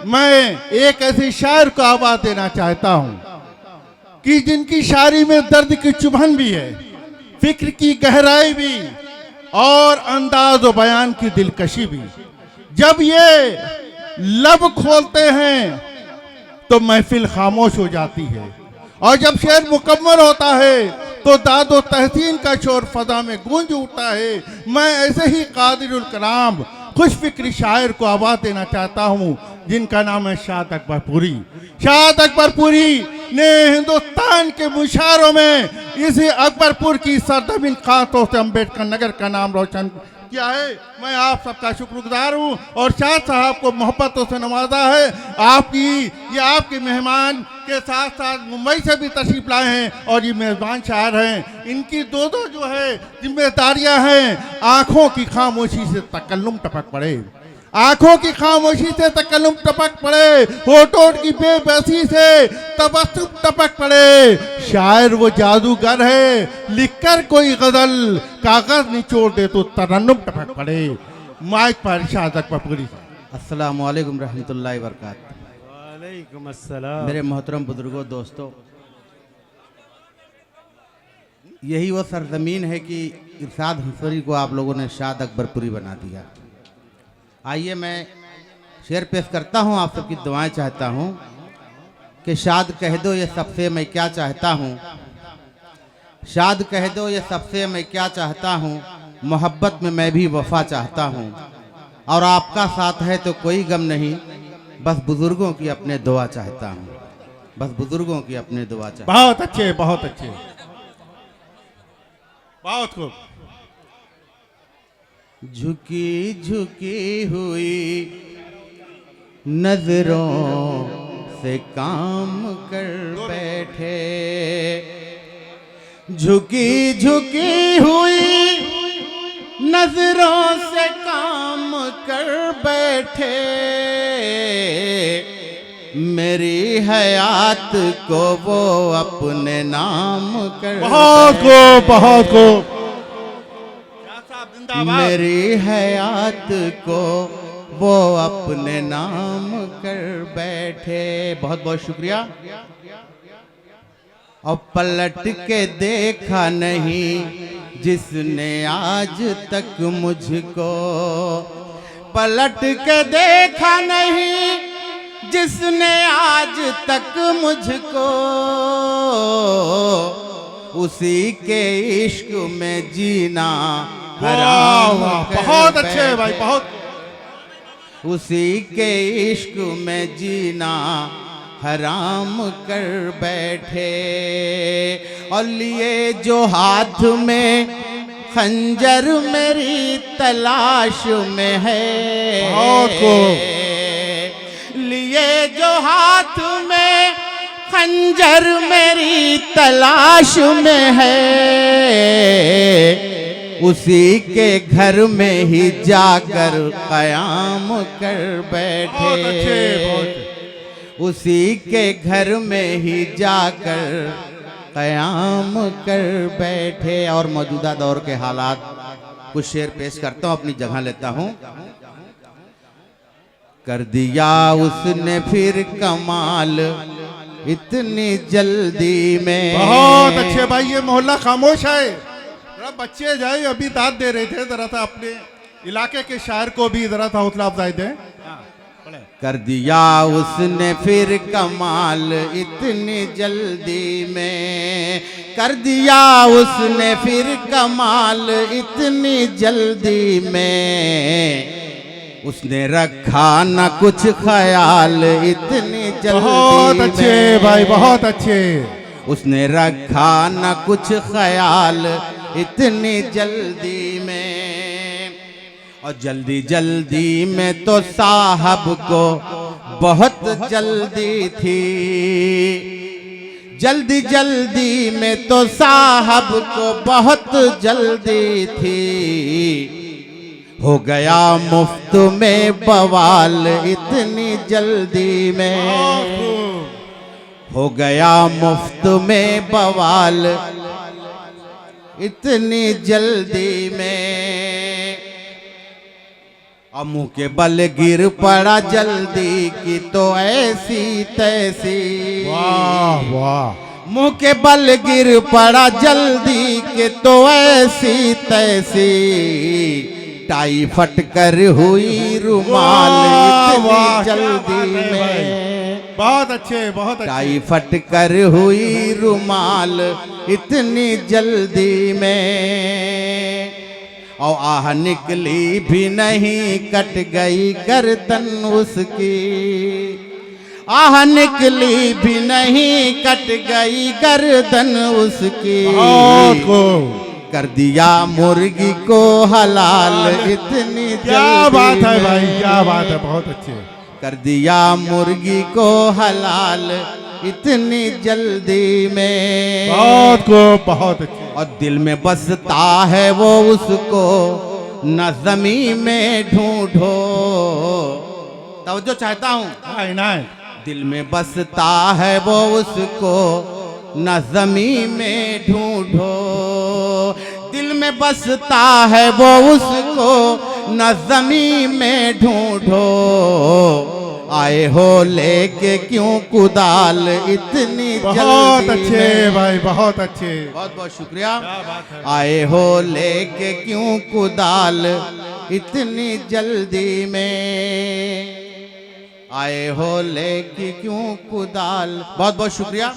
मैं एक ऐसे शायर को आवाज देना चाहता हूं कि जिनकी शायरी में दर्द की चुभन भी है, फिक्र की गहराई भी और अंदाज और बयान की दिलकशी भी। जब ये लब खोलते हैं तो महफिल खामोश हो जाती है, और जब शेर मुकम्मल होता है तो दादो तहसीन का शोर फजा में गूंज उठता है। मैं ऐसे ही कादिरुल कलाम खुश फिक्री शायर को आवाज देना चाहता हूँ, जिनका नाम है शाद अकबरपुरी। शाद अकबरपुरी ने हिंदुस्तान के मुशायरों में इसी अकबरपुर की सरजमीन खासतौर से अम्बेडकर नगर का नाम रोशन किया है। मैं आप सबका शुक्रगुजार हूँ और शाद साहब को मोहब्बतों से नवाजा है। आपके मेहमान के साथ साथ मुंबई से भी तशरीफ लाए हैं और ये मेज़बान शायर हैं। इनकी दो जो है जिम्मेदारियां हैं, आंखों की खामोशी से तकल्लुम टपक पड़े, आंखों की खामोशी से तकल्लुम टपक पड़े, होठों की बेबसी से तबस्सुम टपक पड़े। शायर वो जादूगर है, लिखकर कोई गजल कागज निचोड़ दे तो तरन्नुम टपक पड़े। माइक पर शाद अकबरपुरी। अस्सलामु अलैकुम रहमतुल्लाहि व बरकातहू। वालेकुम अस्सलाम। मेरे मोहतरम बुजुर्गों, दोस्तों, यही वो सरजमीन है कि इरशाद हुसैनी को आप लोगों ने शाद अकबरपुरी बना दिया। आइए मैं शेर पेश करता हूँ, आप सबकी दुआएं चाहता हूँ कि शाद कह दो ये सबसे मैं क्या चाहता हूँ, शाद कह दो ये सबसे मैं क्या चाहता हूँ, मोहब्बत में मैं भी वफा चाहता हूँ, और आपका साथ है तो कोई गम नहीं, बस बुजुर्गों की अपने दुआ चाहता हूँ, बस बुजुर्गों की अपने दुआ चाहता हूँ। बहुत अच्छे, बहुत अच्छे, बहुत खूब। झुकी झुकी हुई नजरों से काम कर बैठे, झुकी झुकी हुई नजरों से काम कर बैठे, मेरी हयात को वो अपने नाम कर बहुत खूब, बहुत खूब। मेरी हयात को वो अपने नाम कर बैठे। बहुत बहुत शुक्रिया। और पलट के देखा नहीं जिसने आज तक मुझको, पलट के देखा नहीं जिसने आज तक मुझको, उसी के इश्क में जीना हराम कर बहुत अच्छे भाई, बहुत। उसी के इश्क में जीना हराम कर बैठे, और लिए जो हाथ में खंजर मेरी तलाश में है, लिए जो हाथ में खंजर मेरी तलाश में है, उसी के घर में ही जाकर कयाम कर बैठे, उसी के घर में ही जाकर कयाम कर बैठे। और मौजूदा दौर के हालात कुछ शेर पेश करता हूँ, अपनी जगह लेता हूँ। कर दिया उसने फिर कमाल इतनी जल्दी में। बहुत अच्छे भाई, ये मोहल्ला खामोश है, जरा बच्चे जाए, अभी दाद दे रहे थे, जरा सा अपने इलाके के शायर को भी जरा सा हौसला अफजाई दें। कर दिया उसने फिर कमाल इतनी जल्दी में, कर दिया उसने फिर कमाल इतनी जल्दी में, उसने रखा न कुछ ख्याल इतनी जल्दी। बहुत अच्छे भाई, बहुत अच्छे। उसने रखा न कुछ ख्याल इतनी जल्दी में, और जल्दी जल्दी में तो साहब को बहुत जल्दी थी, जल्दी जल्दी में तो साहब को बहुत जल्दी थी, हो गया मुफ्त में बवाल इतनी जल्दी में, हो गया मुफ्त में बवाल इतनी जल्दी में। और मुंह के बल गिर पड़ा जल्दी की तो ऐसी तैसी। वाह वाह। मुंह के बल गिर पड़ा जल्दी के तो ऐसी तैसी। टाई फट कर हुई रुमाल इतनी जल्दी में। बहुत अच्छे बहुत अच्छे। टाई फट कर हुई रुमाल इतनी जल्दी में। और आह निकली भी नहीं कट गई गर्दन उसकी। आह निकली भी नहीं कट गई गर्दन उसकी। कर दिया मुर्गी को हलाल इतनी जल्दी। क्या बात है भाई, क्या बात है, बहुत अच्छे। कर दिया मुर्गी को हलाल इतनी जल्दी में। बहुत अच्छे। और दिल में बसता है वो उसको न ज़मीं में ढूंढो। तवज्जो चाहता हूँ। दिल में बसता है वो उसको न ज़मीं में ढूंढो। दिल में बसता है वो उसको न ज़मीं में ढूंढो। आए हो लेके क्यों कुदाल इतनी जल्दी। बहुत अच्छे भाई, बहुत अच्छे। बहुत बहुत शुक्रिया। आए हो लेके क्यों कुदाल इतनी जल्दी में। आए हो लेके क्यों कुदाल। बहुत बहुत शुक्रिया।